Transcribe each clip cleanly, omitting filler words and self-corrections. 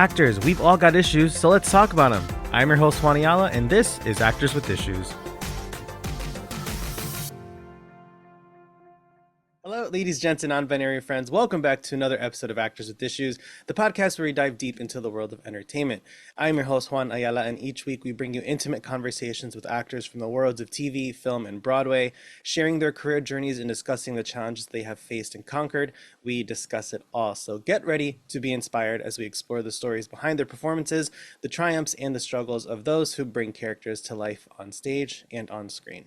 Actors, we've all got issues, so let's talk about them. I'm your host, Juan Ayala, and this is Actors with Issues. Hello, ladies, gents, and non-binary friends. Welcome back to another episode of Actors with Issues, the podcast where we dive deep into the world of entertainment. I'm your host, Juan Ayala, and each week we bring you intimate conversations with actors from the worlds of TV, film, and Broadway, sharing their career journeys and discussing the challenges they have faced and conquered. We discuss it all, so get ready to be inspired as we explore the stories behind their performances, the triumphs and the struggles of those who bring characters to life on stage and on screen.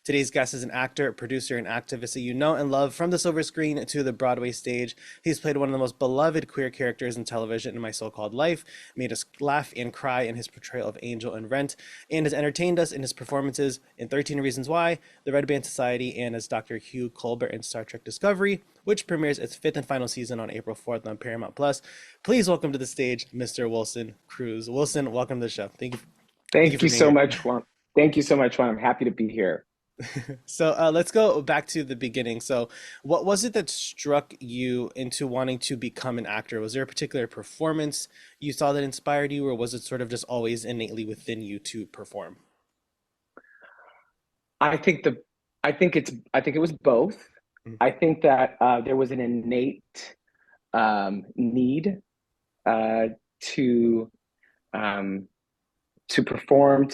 Today's guest is an actor, producer, and activist that you know and love from the silver screen to the Broadway stage. He's played one of the most beloved queer characters in television in My So-Called Life, made us laugh and cry in his portrayal of Angel in Rent, and has entertained us in his performances in 13 Reasons Why, The Red Band Society, and as Dr. Hugh Colbert in Star Trek Discovery, which premieres its 5th and final season on April 4th on Paramount+. Please welcome to the stage, Mr. Wilson Cruz. Wilson, welcome to the show. Thank you for Thank you being so here. much, Juan. Thank you so much, Juan. I'm happy to be here. So let's go back to the beginning. So what was it that struck you into wanting to become an actor? Was there a particular performance you saw that inspired you, or was it sort of just always innately within you to perform? I think the, I think it was both. Mm. I think that there was an innate need uh, to um, to perform.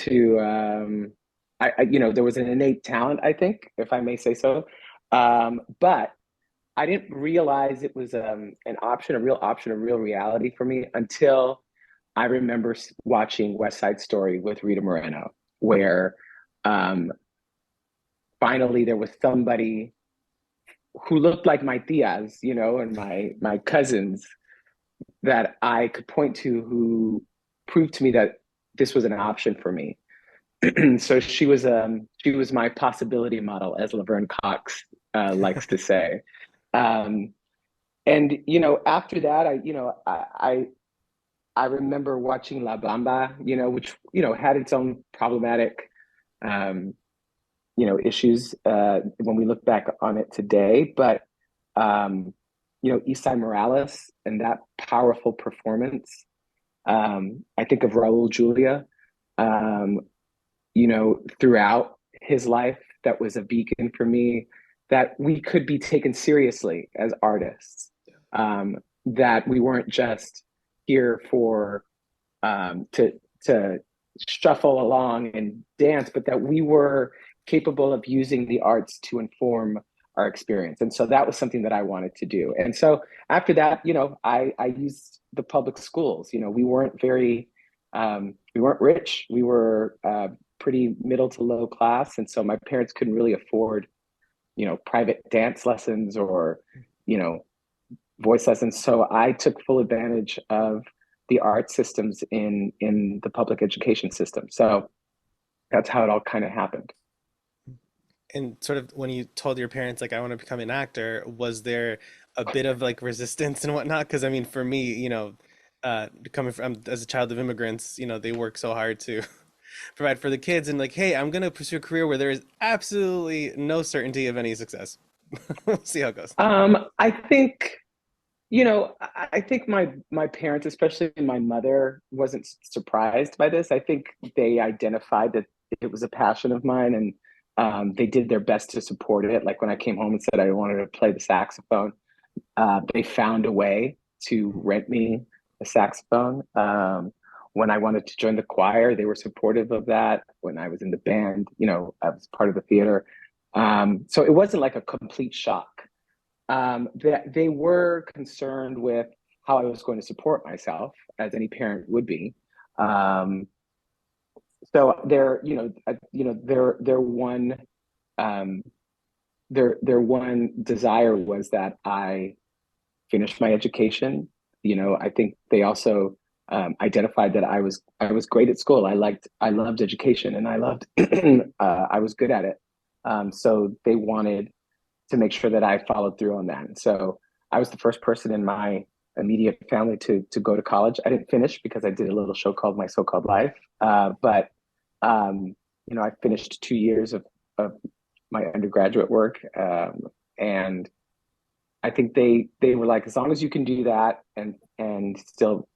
There was an innate talent. I think, if I may say so, but I didn't realize it was an option, a real option, a real reality for me until I remember watching West Side Story with Rita Moreno, where um, finally there was somebody who looked like my tias, and my cousins that I could point to who proved to me that this was an option for me. So she was my possibility model, as Laverne Cox likes to say. Um, and after that, I remember watching La Bamba, which had its own problematic um, issues when we look back on it today. But Isai Morales and that powerful performance. I think of Raul Julia, um, throughout his life, that was a beacon for me that we could be taken seriously as artists. Um, that we weren't just here for to shuffle along and dance, but that we were capable of using the arts to inform our experience. And so that was something that I wanted to do. And so after that, I used the public schools. We weren't rich. We were pretty middle to low class. And so my parents couldn't really afford, private dance lessons or, you know, voice lessons. So I took full advantage of the art systems in the public education system. So that's how it all kind of happened. And sort of when you told your parents, like, I want to become an actor, was there a bit of like resistance and whatnot? Because I mean, for me, coming from as a child of immigrants, they work so hard to provide for the kids, and like, hey, I'm gonna pursue a career where there is absolutely no certainty of any success. We'll see how it goes. I think, I think my parents, especially my mother, wasn't surprised by this. I think they identified that it was a passion of mine, and they did their best to support it. Like when I came home and said I wanted to play the saxophone, they found a way to rent me a saxophone. When I wanted to join the choir, they were supportive of that. When I was in the band, I was part of the theater. So it wasn't like a complete shock. That they were concerned with how I was going to support myself, as any parent would be. Um, so um, their one desire was that I finish my education. I think they also identified that I was great at school. I loved education, and I loved I was good at it. So they wanted to make sure that I followed through on that. And so I was the first person in my immediate family to go to college. I didn't finish because I did a little show called My So-Called Life, but I finished 2 years of my undergraduate work, and I think they were like, as long as you can do that and still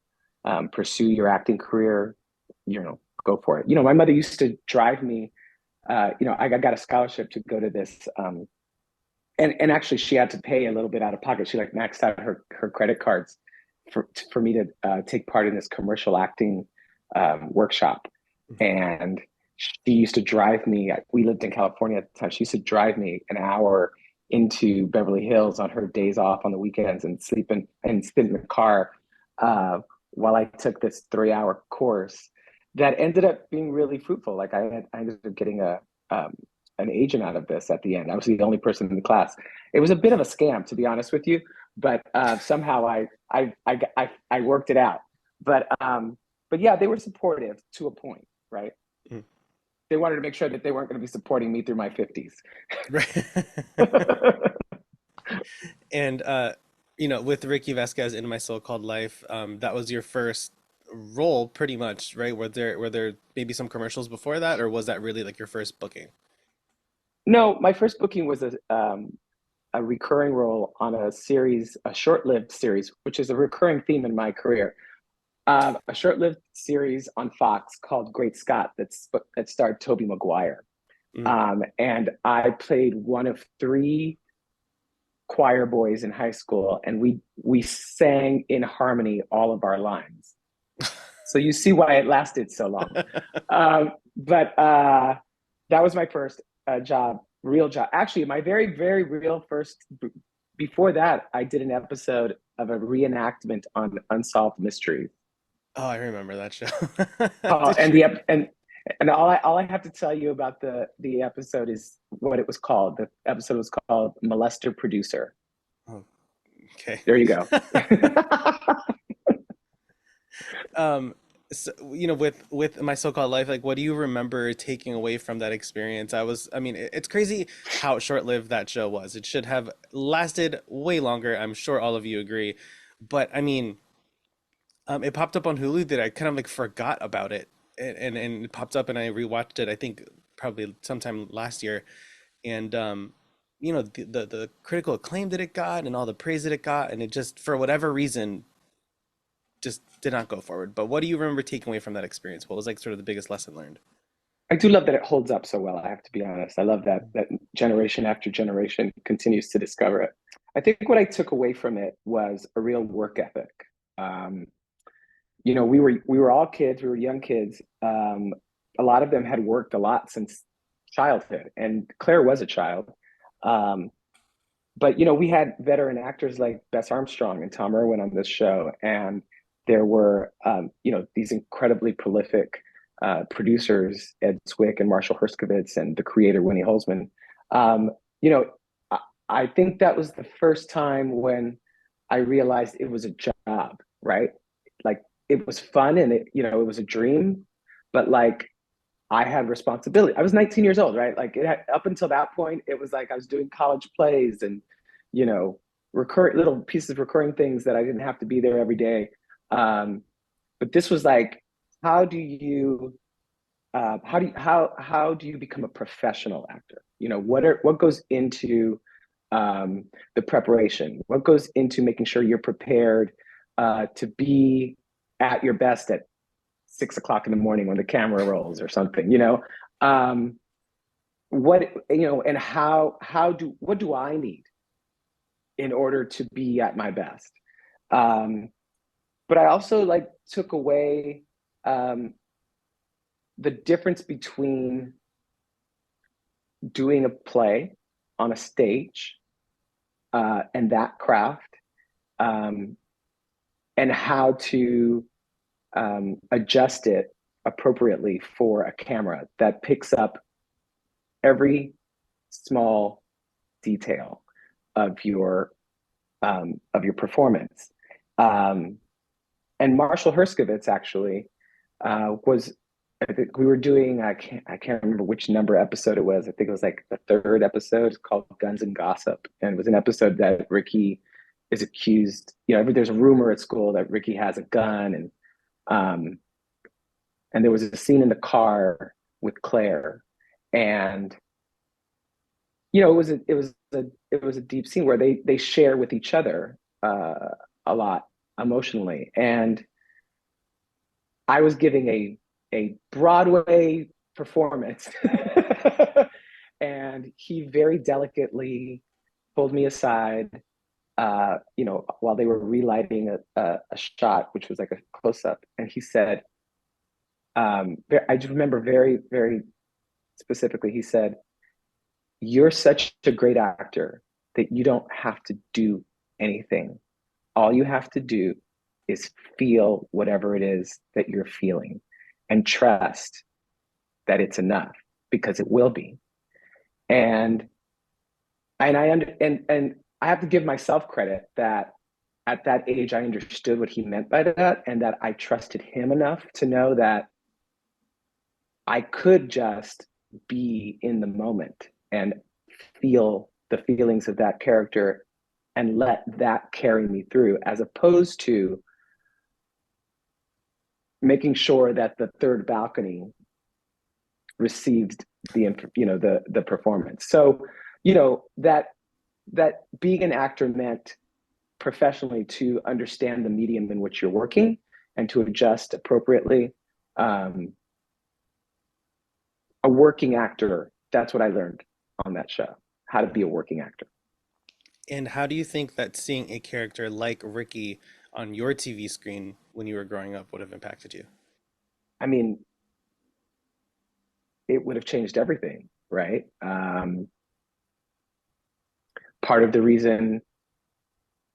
pursue your acting career, go for it. My mother used to drive me. I got a scholarship to go to this, and actually she had to pay a little bit out of pocket. She like maxed out her credit cards for me to take part in this commercial acting workshop. And she used to drive me. We lived in California at the time. She used to drive me an hour into Beverly Hills on her days off on the weekends and sit in the car while I took this 3-hour course that ended up being really fruitful. Like I ended up getting an agent out of this at the end. I was the only person in the class. It was a bit of a scam, to be honest with you, but somehow I worked it out. But yeah, they were supportive to a point, right? Mm. They wanted to make sure that they weren't going to be supporting me through my 50s. Right. And with Ricky Vasquez in My So-Called Life, that was your first role pretty much, right? Were there maybe some commercials before that, or was that really like your first booking? No, my first booking was a recurring role on a short-lived series, which is a recurring theme in my career. A short-lived series on Fox called Great Scott that starred Tobey Maguire. Mm. And I played one of three choir boys in high school, and we sang in harmony all of our lines. So you see why it lasted so long. But that was my first job, real job. Actually, my very, very real first. Before that, I did an episode of a reenactment on Unsolved Mysteries. Oh, I remember that show. Uh, Did and you? the and and all I have to tell you about the episode is what it was called. The episode was called Molester Producer. Oh, okay. There you go. Um, so, with My So-Called Life, like, what do you remember taking away from that experience? I mean, it's crazy how short-lived that show was. It should have lasted way longer. I'm sure all of you agree. But I mean, it popped up on Hulu that I kind of like forgot about it, and it popped up and I rewatched it. I think probably sometime last year, and the critical acclaim that it got and all the praise that it got, and it just for whatever reason just did not go forward. But what do you remember taking away from that experience? What was like sort of the biggest lesson learned? I do love that it holds up so well. I have to be honest. I love that generation after generation continues to discover it. I think what I took away from it was a real work ethic. Um, we were all kids. We were young kids. A lot of them had worked a lot since childhood, and Claire was a child. Um, but we had veteran actors like Bess Armstrong and Tom Irwin on this show, and there were these incredibly prolific producers, Ed Zwick and Marshall Herskovitz, and the creator Winnie Holzman. Um, you know, I, I think that was the first time when I realized it was a job, right? Like it was fun and it was a dream, but like I had responsibility. I was 19 years old, right? Like up until that point, it was like I was doing college plays and, you know, recurring little pieces of recurring things that I didn't have to be there every day. Um, but this was like, how do you, how do you become a professional actor? What goes into the preparation? What goes into making sure you're prepared to be at your best at 6 o'clock in the morning when the camera rolls or something, um, and what do I need in order to be at my best? Um, but I also like took away um, the difference between doing a play on a stage and that craft, um, and how to adjust it appropriately for a camera that picks up every small detail of your performance. Um, and Marshall Herskovitz actually was. I think we were doing. I can't remember which number episode it was. I think it was like the third episode. It's called Guns and Gossip, and it was an episode that Ricky is accused. There's a rumor at school that Ricky has a gun, um, and there was a scene in the car with Claire, and it was a deep scene where they share with each other a lot emotionally, and I was giving a Broadway performance. And he very delicately pulled me aside, while they were relighting a shot, which was like a close up. And he said, I just remember very, very specifically, he said, "You're such a great actor that you don't have to do anything. All you have to do is feel whatever it is that you're feeling and trust that it's enough because it will be." And and I have to give myself credit that at that age I understood what he meant by that, and that I trusted him enough to know that I could just be in the moment and feel the feelings of that character and let that carry me through, as opposed to making sure that the third balcony received the performance. So, that being an actor meant professionally to understand the medium in which you're working and to adjust appropriately. A working actor, that's what I learned on that show, how to be a working actor. And how do you think that seeing a character like Ricky on your TV screen when you were growing up would have impacted you? I mean, it would have changed everything, right? Part of the reason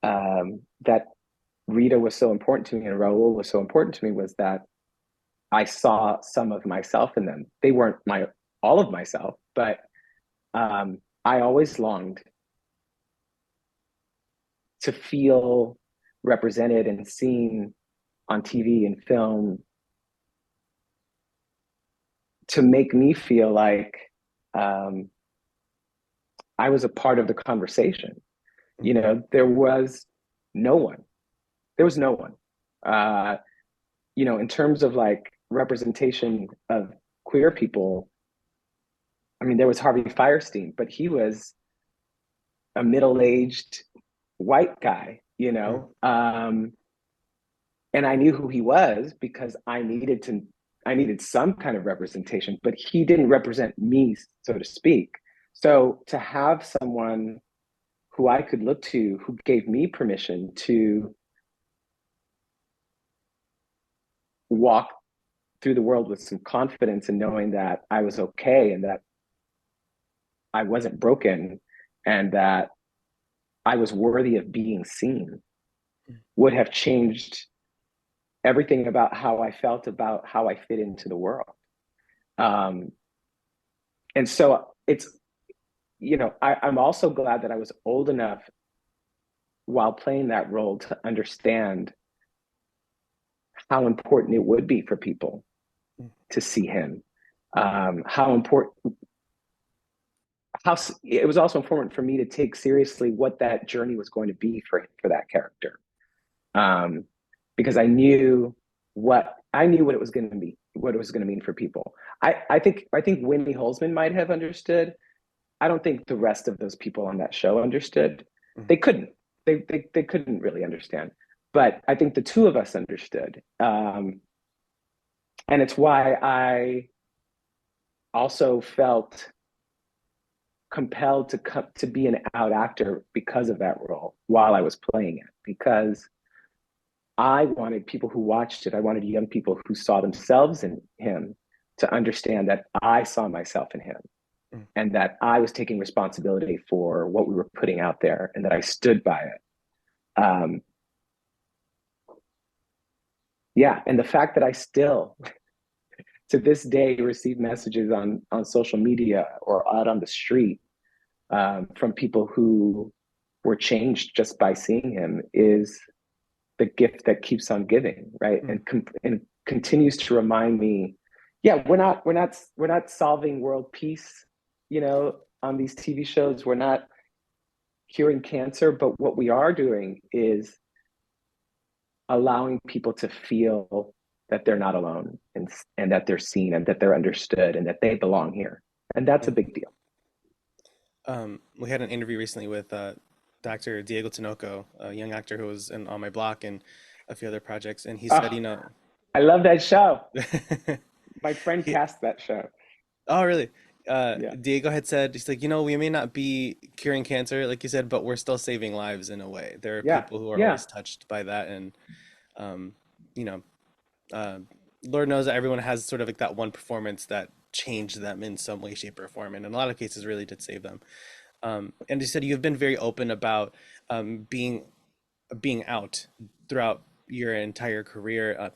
that Rita was so important to me and Raul was so important to me was that I saw some of myself in them. They weren't my all of myself, but I always longed to feel represented and seen on TV and film, to make me feel like um, I was a part of the conversation. There was no one. There was no one. Uh, in terms of like representation of queer people, I mean, there was Harvey Firestein, but he was a middle-aged white guy, Mm. and I knew who he was because I needed some kind of representation, but he didn't represent me, so to speak. So to have someone who I could look to, who gave me permission to walk through the world with some confidence and knowing that I was okay and that I wasn't broken and that I was worthy of being seen, would have changed everything about how I felt about how I fit into the world. Um, and so I'm also glad that I was old enough while playing that role to understand how important it would be for people to see him. How important, how it was also important for me to take seriously what that journey was going to be for that character, um, because I knew what it was going to be, what it was going to mean for people. I think Winnie Holzman might have understood. I don't think the rest of those people on that show understood. Mm. They couldn't. They couldn't really understand. But I think the two of us understood, and it's why I also felt compelled to be an out actor because of that role while I was playing it, because I wanted people who watched it, I wanted young people who saw themselves in him to understand that I saw myself in him Mm. and that I was taking responsibility for what we were putting out there and that I stood by it. Yeah, and the fact that I still, to this day, receive messages on social media or out on the street, from people who were changed just by seeing him is the gift that keeps on giving, right? Mm. And continues to remind me, yeah, we're not solving world peace, on these TV shows. We're not curing cancer, but what we are doing is allowing people to feel that they're not alone, and that they're seen and that they're understood and that they belong here. And that's a Mm. big deal. We had an interview recently with Dr. Diego Tinoco, a young actor who was on my block and a few other projects, and he said, Oh, I love that show. My friend He, cast that show. oh, really? Yeah. Diego had said, he's like, we may not be curing cancer, like you said, but we're still saving lives in a way. There are Yeah. people who are Yeah. always touched by that, and um, you know, uh, Lord knows that everyone has sort of like that one performance that changed them in some way, shape, or form, and in a lot of cases, really did save them. And you said you've been very open about being out throughout your entire career,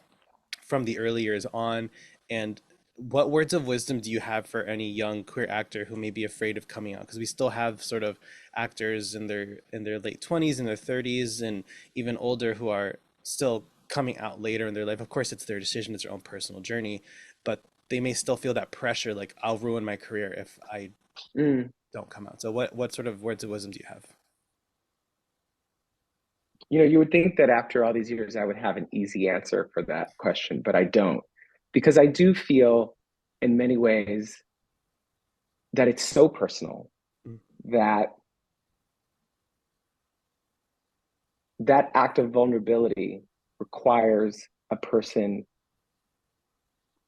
from the early years on. And what words of wisdom do you have for any young queer actor who may be afraid of coming out? Because we still have sort of actors in their late 20s, in their 30s, and even older who are still coming out later in their life. Of course, it's their decision, it's their own personal journey, but they may still feel that pressure, like I'll ruin my career if I Mm. don't come out. So what sort of words of wisdom do you have? You would think that after all these years, I would have an easy answer for that question, but I don't. Because I do feel in many ways that it's so personal Mm, that that act of vulnerability requires a person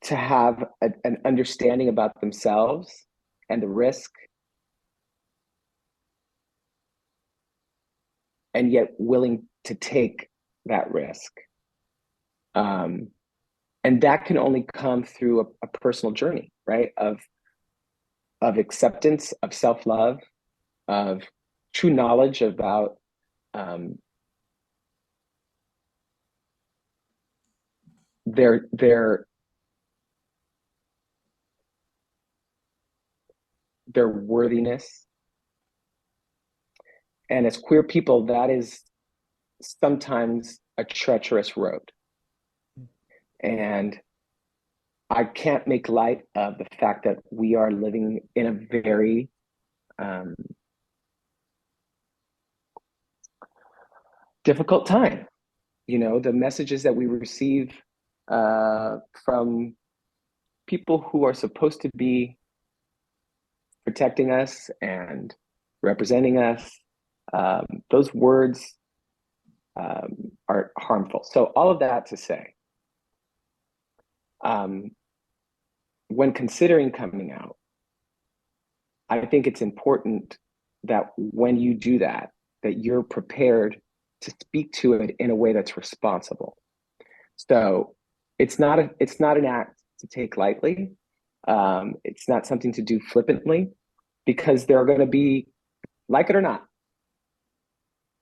to have an understanding about themselves and the risk, and yet willing to take that risk. Um, and that can only come through a personal journey, right? Of acceptance, of self-love, of true knowledge about um, their their worthiness. And as queer people, that is sometimes a treacherous road. And I can't make light of the fact that we are living in a very um, difficult time. The messages that we receive from people who are supposed to be protecting us and representing us, those words are harmful. So, all of that to say, um, when considering coming out, I think it's important that when you do that, that you're prepared to speak to it in a way that's responsible. So it's not an act to take lightly. It's not something to do flippantly, because there are going to be, like it or not,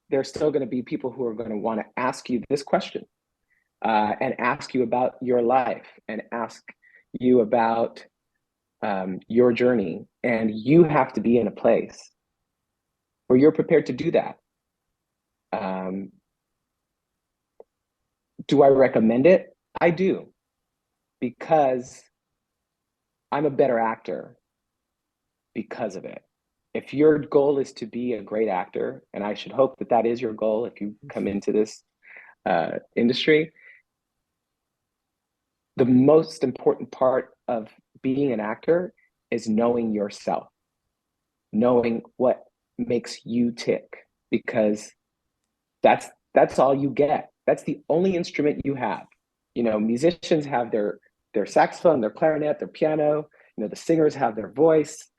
there's still going to be people who are going to want to ask you this question, and ask you about your life and ask you about your journey. And you have to be in a place where you're prepared to do that. Um, do I recommend it? I do, because I'm a better actor because of it. If your goal is to be a great actor, and I should hope that that is your goal if you come into this industry, the most important part of being an actor is knowing yourself, knowing what makes you tick, because that's all you get. That's the only instrument you have. Musicians have their saxophone, their clarinet, their piano. The singers have their voice.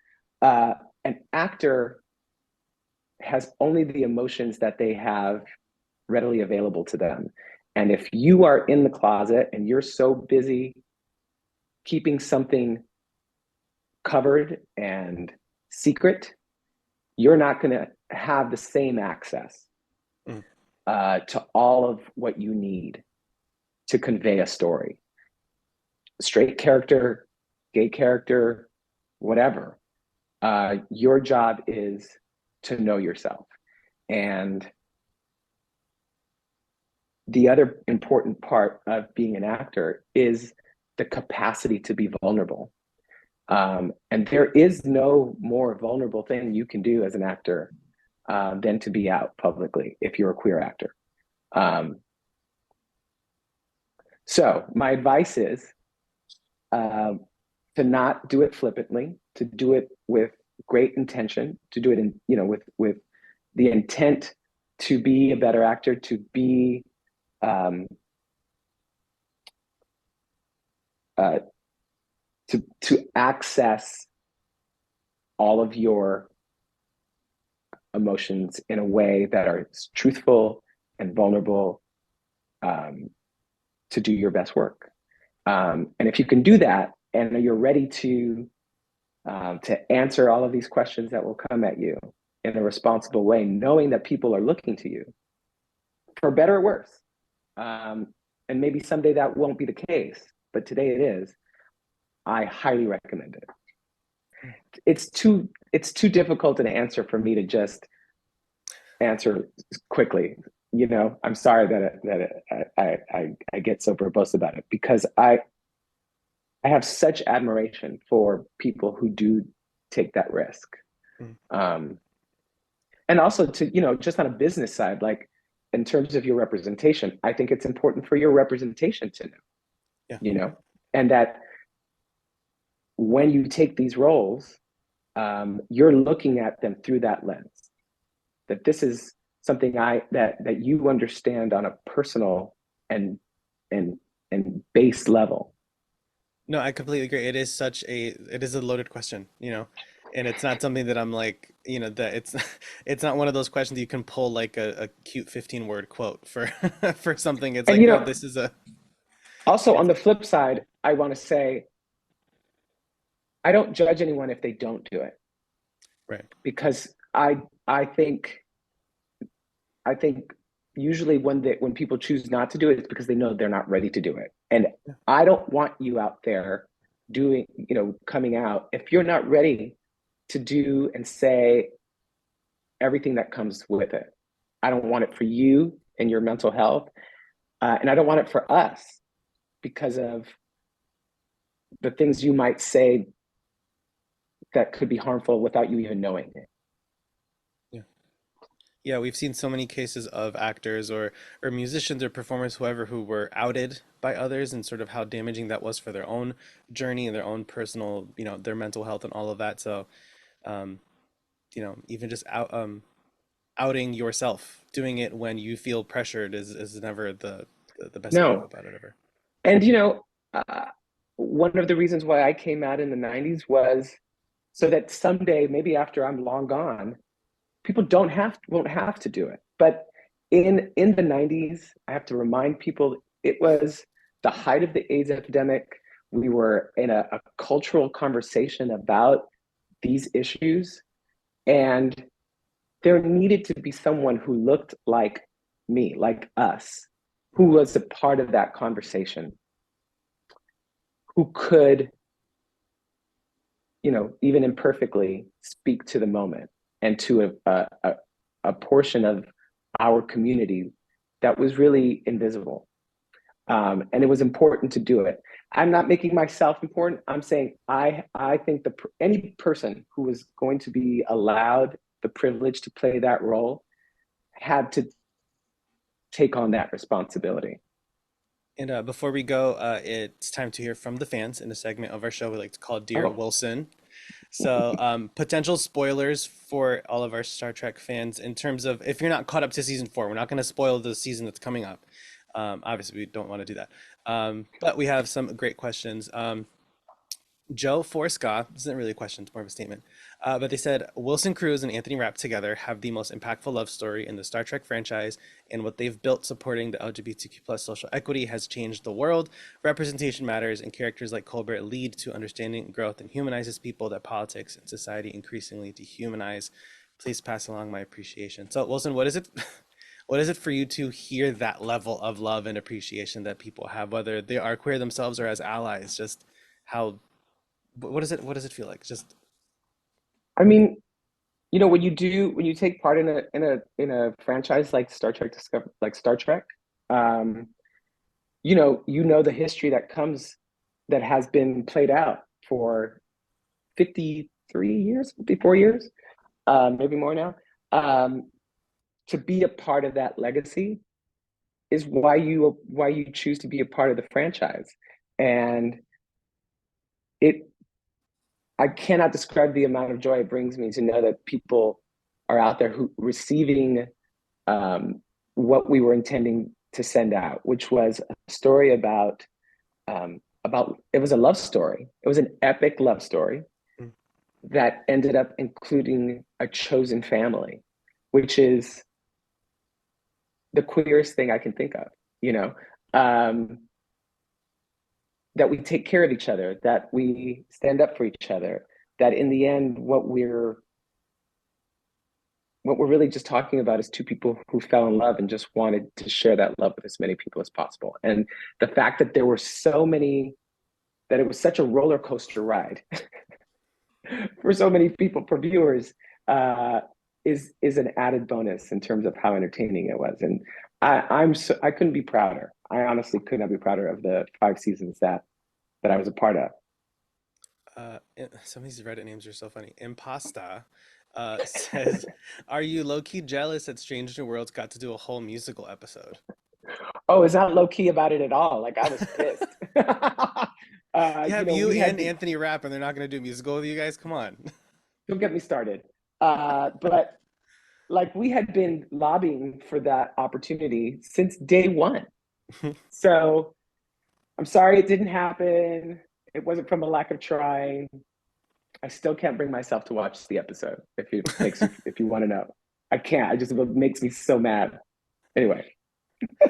An actor has only the emotions that they have readily available to them. And if you are in the closet and you're so busy keeping something covered and secret, you're not going to have the same access mm, to all of what you need to convey a story. Straight character, gay character, whatever. Your job is to know yourself. And the other important part of being an actor is the capacity to be vulnerable. And there is no more vulnerable thing you can do as an actor than to be out publicly if you're a queer actor. Um, so my advice is uh, to not do it flippantly, to do it with great intention, to do it in with the intent to be a better actor, to be um, uh, to access all of your emotions in a way that are truthful and vulnerable, to do your best work. And if you can do that, and you're ready to answer all of these questions that will come at you in a responsible way, knowing that people are looking to you for better or worse. And maybe someday that won't be the case, but today it is. I highly recommend it. It's too difficult an answer for me to just answer quickly. I'm sorry that I get so verbose about it, because I have such admiration for people who do take that risk. Mm. And also, to, just on a business side, like in terms of your representation, I think it's important for your representation to know, Yeah. And that when you take these roles, you're looking at them through that lens, that this is something that you understand on a personal and and base level. No, I completely agree. It is a loaded question, and it's not something that I'm like, that it's it's not one of those questions you can pull like a cute 15-word quote for for something. It's And like, no, this is a also on it's the flip side, I want to say I don't judge anyone if they don't do it, right. because I think I think usually when people choose not to do it, it's because they know they're not ready to do it. And Yeah. I don't want you out there doing, coming out if you're not ready to do and say everything that comes with it. I don't want it for you and your mental health, and I don't want it for us because of the things you might say that could be harmful without you even knowing it. Yeah. Yeah, we've seen so many cases of actors or musicians or performers, whoever, who were outed by others, and sort of how damaging that was for their own journey and their own personal, their mental health and all of that. So, um, even just outing yourself, doing it when you feel pressured is never the best way to go No, about it ever. and uh, one of the reasons why I came out in the '90s was so that someday, maybe after I'm long gone, people won't have to do it. But in the '90s, I have to remind people it was the height of the AIDS epidemic. We were in a cultural conversation about these issues, and there needed to be someone who looked like me, like us, who was a part of that conversation, who could, even imperfectly speak to the moment and to a portion of our community that was really invisible. And it was important to do it. I'm not making myself important. I'm saying I think any person who was going to be allowed the privilege to play that role had to take on that responsibility. And before we go, it's time to hear from the fans in a segment of our show we like to call Dear Oh, Wilson. So, potential spoilers for all of our Star Trek fans in terms of if you're not caught up to season four, we're not going to spoil the season that's coming up. Obviously, we don't want to do that. But we have some great questions. Joe Forsca, this isn't really a question, it's more of a statement. But they said Wilson Cruz and Anthony Rapp together have the most impactful love story in the Star Trek franchise, and what they've built supporting the LGBTQ plus social equity has changed the world. Representation matters, and characters like Colbert lead to understanding, growth, and humanizes people that politics and society increasingly dehumanize. Please pass along my appreciation. So, Wilson, what is it? What is it for you to hear that level of love and appreciation that people have, whether they are queer themselves or as allies? Just how what does it feel like? Just I mean, when you take part in a franchise like Star Trek Discovery, like Star Trek, um, the history that has been played out for 53 years, 54 years, maybe more now. Um, to be a part of that legacy is why you choose to be a part of the franchise. And it I cannot describe the amount of joy it brings me to know that people are out there who receiving, um, what we were intending to send out, which was a story about, a about, it was a love story. It was an epic love story Mm. that ended up including a chosen family, which is the queerest thing I can think of, you know, um, that we take care of each other, that we stand up for each other, that in the end, what we're really just talking about is two people who fell in love and just wanted to share that love with as many people as possible. And the fact that there were so many, that it was such a roller coaster ride for so many people, for viewers, uh, is an added bonus in terms of how entertaining it was. And I couldn't be prouder. I honestly could not be prouder of the 5 seasons that I was a part of. Some of these Reddit names are so funny. Impasta says, "Are you low key jealous that Strange New Worlds got to do a whole musical episode?" Oh, it's not low key about it at all. Like I was pissed. You You have know, you we had and been, Anthony Rapp, and they're not going to do a musical with you guys. Come on. don't get me started. But like we had been lobbying for that opportunity since day one. So I'm sorry it didn't happen. It wasn't from a lack of trying. I still can't bring myself to watch the episode. If you want to know, I can't. I just, it makes me so mad. Anyway,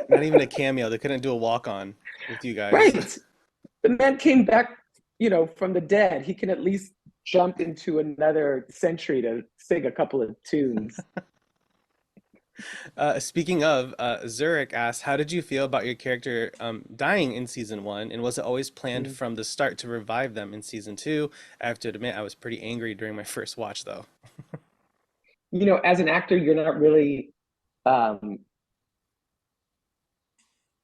Not even a cameo. They couldn't do a walk on with you guys. right. The man came back, you know, from the dead. He can at least jump into another century to sing a couple of tunes. Speaking of, Zurich asked, "How did you feel about your character dying in season one? And was it always planned Mm. from the start to revive them in season two?" I have to admit, I was pretty angry during my first watch, though. You know, as an actor, you're not really, um,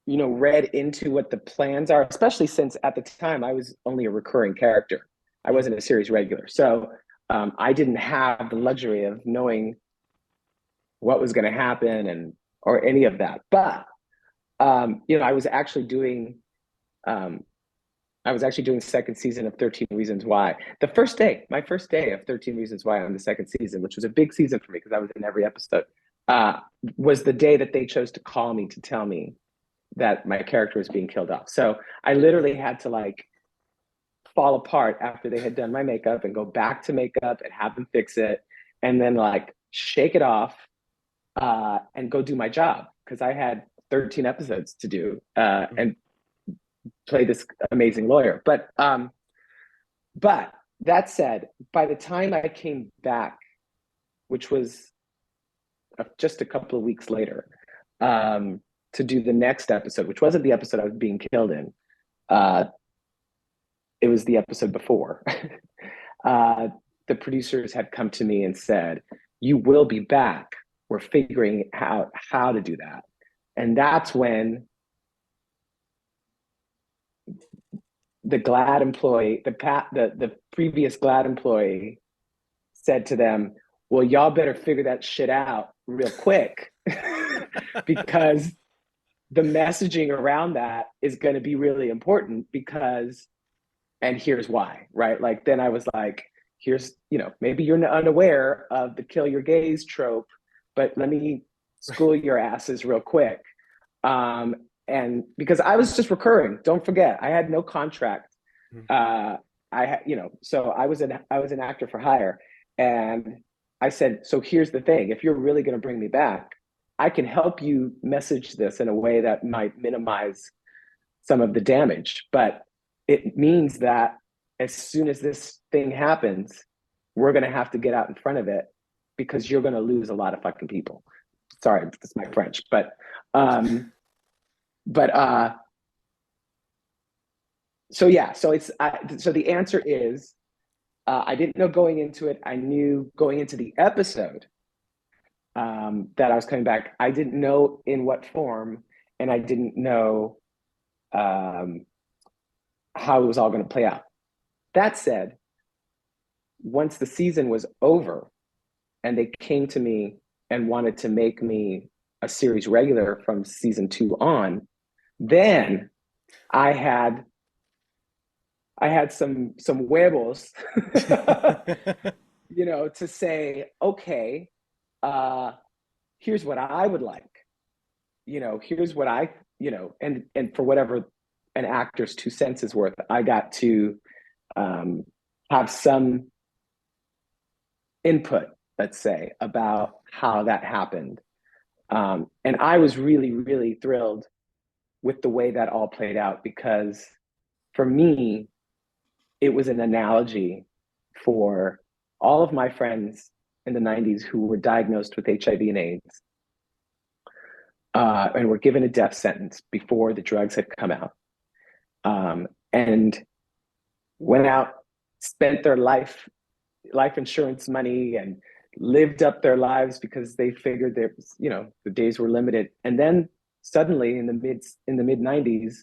you know, read into what the plans are, especially since at the time I was only a recurring character. I Mm. wasn't a series regular. So I didn't have the luxury of knowing what was going to happen and or any of that. But you know, um, I was actually doing second season of 13 Reasons Why. The first day, my first day of 13 Reasons Why on the second season, which was a big season for me because I was in every episode, uh, was the day that they chose to call me to tell me that my character was being killed off. So I literally had to like fall apart after they had done my makeup and go back to makeup and have them fix it and then like shake it off and go do my job because I had 13 episodes to do and play this amazing lawyer. But that said, by the time I came back, which was just a couple of weeks later, to do the next episode, which wasn't the episode I was being killed in, uh, it was the episode before. uh, the producers had come to me and said, "You will be back. We're figuring out how to do that." And that's when the GLAAD employee, the previous GLAAD employee said to them, "Well, y'all better figure that shit out real quick because the messaging around that is going to be really important because, and here's why," right? Like, then I was like, here's, you know, maybe you're unaware of the kill your gays trope, but let me school your asses real quick. Um, and because I was just recurring, don't forget, I had no contract. Uh, you know, so I was an actor for hire, and I said, so here's the thing: if you're really going to bring me back, I can help you message this in a way that might minimize some of the damage, but it means that as soon as this thing happens, we're going to have to get out in front of it because you're going to lose a lot of fucking people. Sorry, that's my French, um, but so yeah, so so the answer is I didn't know going into it. I knew going into the episode that I was coming back. I didn't know in what form, and I didn't know um, how it was all going to play out. That said, once the season was over and they came to me and wanted to make me a series regular from season 2 on, then I had some huevos, you know, to say, okay, uh, here's what I would like, you know, here's what I, you know, and for whatever an actor's 2 cents worth. I got to um, have some input, let's say, Yeah. about how that happened. And I was really, really thrilled with the way that all played out because for me, it was an analogy for all of my friends in the 90s who were diagnosed with HIV and AIDS and were given a death sentence before the drugs had come out, and went out, spent their life insurance money, and lived up their lives because they figured there was, the days were limited. And then suddenly in the mid 90s,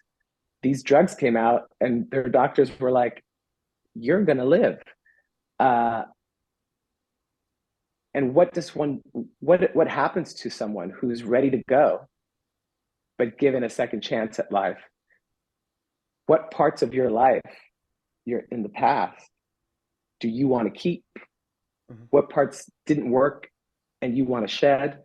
these drugs came out, and their doctors were like, "You're gonna live." Uh, and what happens to someone who's ready to go but given a second chance at life? What parts of your life, you're in the past, do you want to keep? Mhm. What parts didn't work and you want to shed?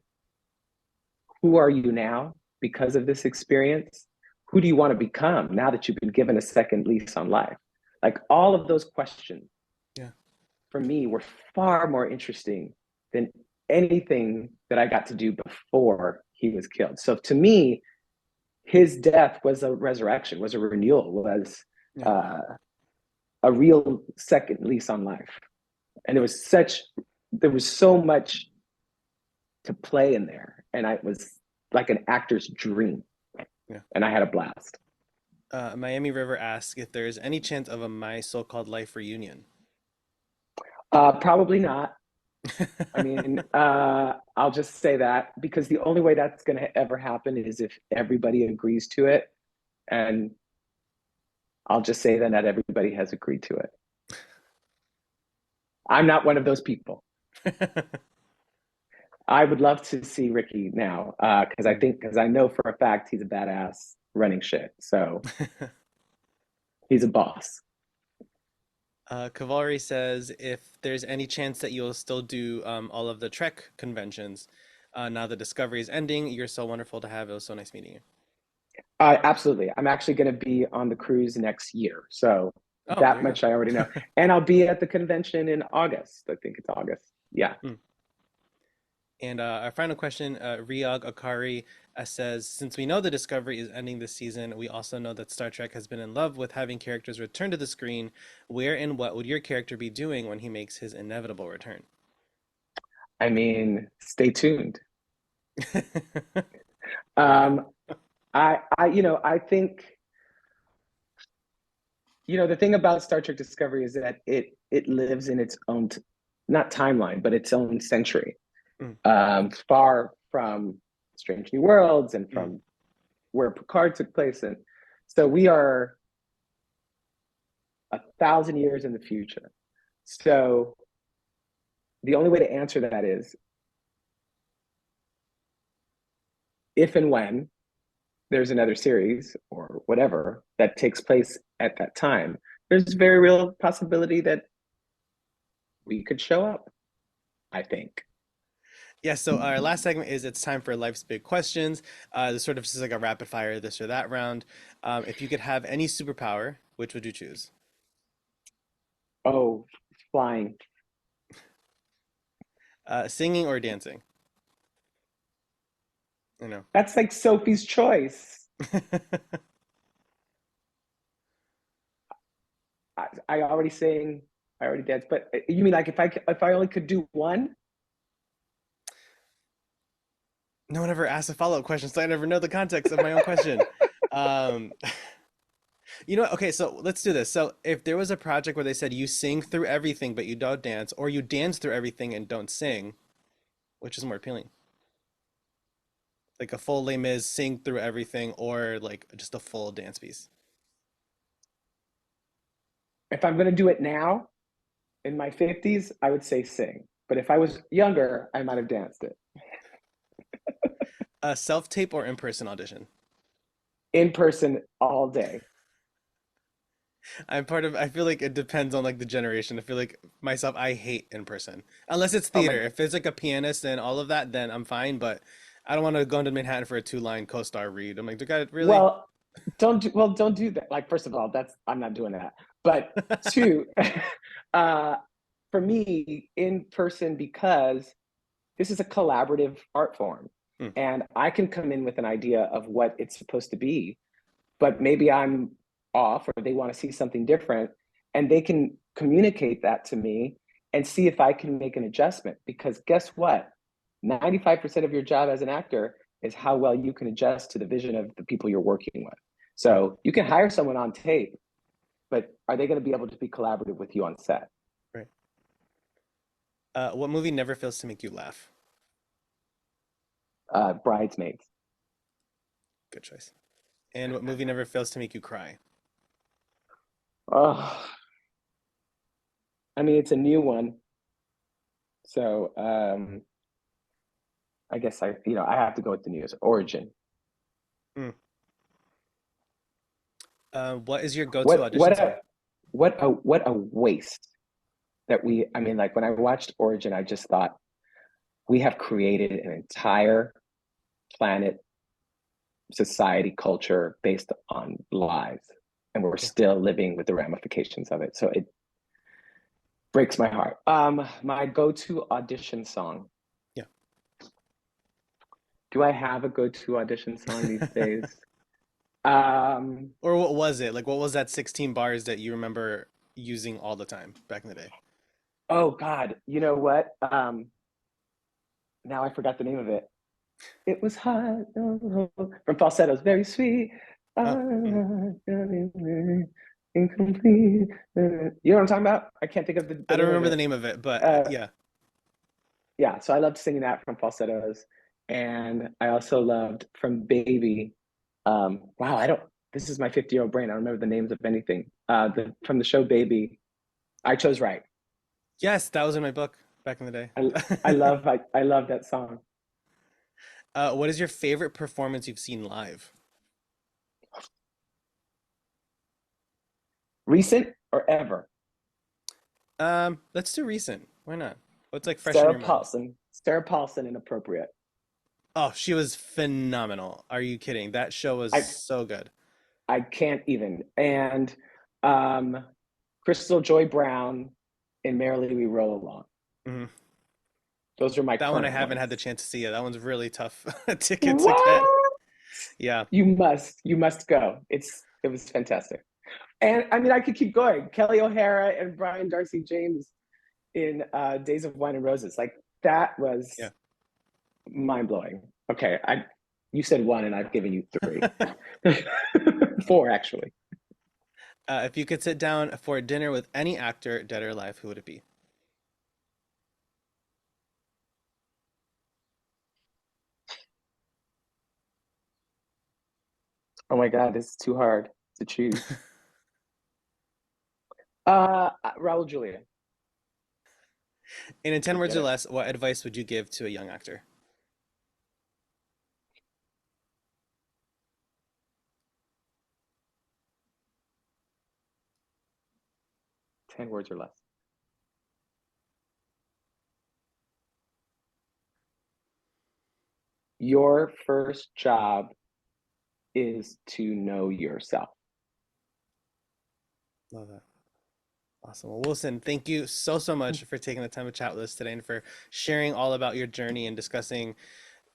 Who are you now because of this experience? Who do you want to become now that you've been given a second lease on life? Like, all of those questions Yeah. for me were far more interesting than anything that I got to do before he was killed. So to me, his death was a resurrection, was a renewal, was Yeah. uh, a real second lease on life. And there was so much to play in there. And I was like an actor's dream. Yeah. And I had a blast. Miami River asks if there is any chance of a My So-Called Life reunion. Probably not. I mean, I'll just say that because the only way that's going to ever happen is if everybody agrees to it. And I'll just say that not everybody has agreed to it. I'm not one of those people. I would love to see Ricky now because I know for a fact he's a badass running shit. So he's a boss. Cavalry says if there's any chance that you'll still do all of the Trek conventions now the Discovery is ending. You're so wonderful to have. It was so nice meeting you. Absolutely. I'm actually going to be on the cruise next year. So Oh, there that you much I already know. And I'll be at the convention in August. I think it's August. Yeah. go. And our final question, Riyag Akari says, since we know the Discovery is ending this season, we also know that Star Trek has been in love with having characters return to the screen. Where and what would your character be doing when he makes his inevitable return? I mean, stay tuned. There you Um, I think, the thing about Star Trek Discovery is that it lives in its own, not timeline, but its own century, go. Mm, far from Strange New Worlds and mm. from where Picard took place. And so we are 1,000 years in the future. So the only way to answer that is if and when there's another series or whatever that takes place at that time, there's a very real possibility that we could show up, I think. Yeah, so our last segment is it's time for life's big questions. This sort of just like a rapid fire this or that round. If you could have any superpower, which would you choose? Oh, flying. Singing or dancing? You know. That's like Sophie's choice. I already sang, I already danced, but you mean like if I only could do one? No one ever asked a follow-up question, so I never know the context of my own question. Um, you know what? Okay, so let's do this. So if there was a project where they said you sing through everything but you don't dance, or you dance through everything and don't sing, which is more appealing? Like a full Les Mis sing through everything, or like just a full dance piece? If I'm gonna do it now in my 50s, I would say sing. But if I was younger, I might have danced it. A self-tape or in-person audition? In person all day. I'm part of, I feel like it depends on like the generation. I feel like myself, I hate in person. Unless it's Oh my theater. If it's like a pianist and all of that, then I'm fine. But I don't want to go into Manhattan for a two-line co-star read. I'm like, do God really? well, don't do that. Like, first of all, I'm not doing that. But two, uh, for me, in person, because this is a collaborative art form, Mm, and I can come in with an idea of what it's supposed to be, but maybe I'm off or they want to see something different, and they can communicate that to me and see if I can make an adjustment. Because guess what? 95% of your job as an actor is how well you can adjust to the vision of the people you're working with. right, So you can hire someone on tape, but are they going to be able to be collaborative with you on set? right. What movie never fails to make you laugh? Bridesmaids. Good choice. And what movie never fails to make you cry? Oh, I mean, it's a new one. So I guess I have to go with the news. Origin. Mm. What is your go-to What audition what song? a what a waste that I mean, like when I watched Origin, I just thought we have created an entire planet, society, culture based on lies, and we're Yeah. still living with the ramifications of it. So it breaks my heart. My go-to audition song. Yeah. Do I have a go-to audition song these days? Um, Or what was it? Like, what was that 16 bars that you remember using all the time back in the day? oh God, you know what? Now I forgot the name of it. It was hot from falsettos, very sweet. Oh, mm. Incomplete. You know what I'm talking about? I can't think of the I don't name of remember the it. name of it, but Uh, yeah. yeah, so I loved singing that from falsettos, and I also loved from Baby. Wow, I don't. This is my 50-year-old brain. I don't remember the names of anything. From the show Baby, I chose right. Yes, that was in my book back in the day. I love that song. What is your favorite performance you've seen live? Recent or ever? Let's do recent. Why not? What's like fresh in Sarah your mind? Paulson. Sarah Paulson, inappropriate. Oh, she was phenomenal. Are you kidding? That show was I so good. I can't even. And um, Crystal Joy Brown in Merrily We Roll Along. Mhm. Those are my That one I current haven't had ones. the chance to see yet. That one's really tough ticket to get. What? Yeah. You must go. It was fantastic. And I mean, I could keep going. Kelly O'Hara and Brian Darcy James in Days of Wine and Roses. Like that was Yeah. mind blowing. Okay, I you said one, and I've given you three, four actually. If you could sit down for dinner with any actor, dead or alive, who would it be? Oh my God, this is too hard to choose. Raul Julia. And in 10 words Forget or it. less, what advice would you give to a young actor? 10 words or less. Your first job is to know yourself. Love that. Awesome. Well, Wilson, thank you so much for taking the time to chat with us today and for sharing all about your journey and discussing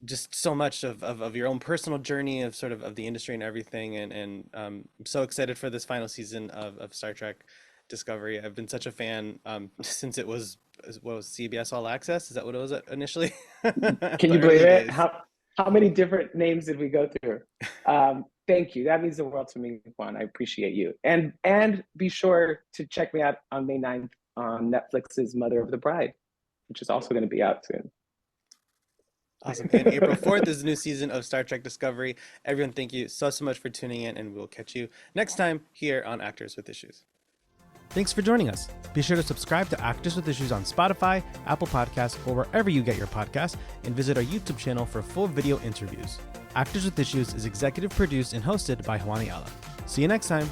just so much of your own personal journey of sort of the industry and everything. And I'm so excited for this final season of Star Trek Discovery. I've been such a fan since it was what was CBS All Access? Is that what it was initially? The Can you believe early it? days. How many different names did we go through? Thank you. That means the world to me, Juan. I appreciate you. And be sure to check me out on May 9th on Netflix's Mother of the Bride, which is also going to be out soon. Awesome. And April 4th is the new season of Star Trek Discovery. Everyone, thank you so much for tuning in, and we'll catch you next time here on Actors with Issues. Thanks for joining us. Be sure to subscribe to Actors with Issues on Spotify, Apple Podcasts, or wherever you get your podcasts, and visit our YouTube channel for full video interviews. Actors with Issues is executive produced and hosted by Juan Ayala. See you next time.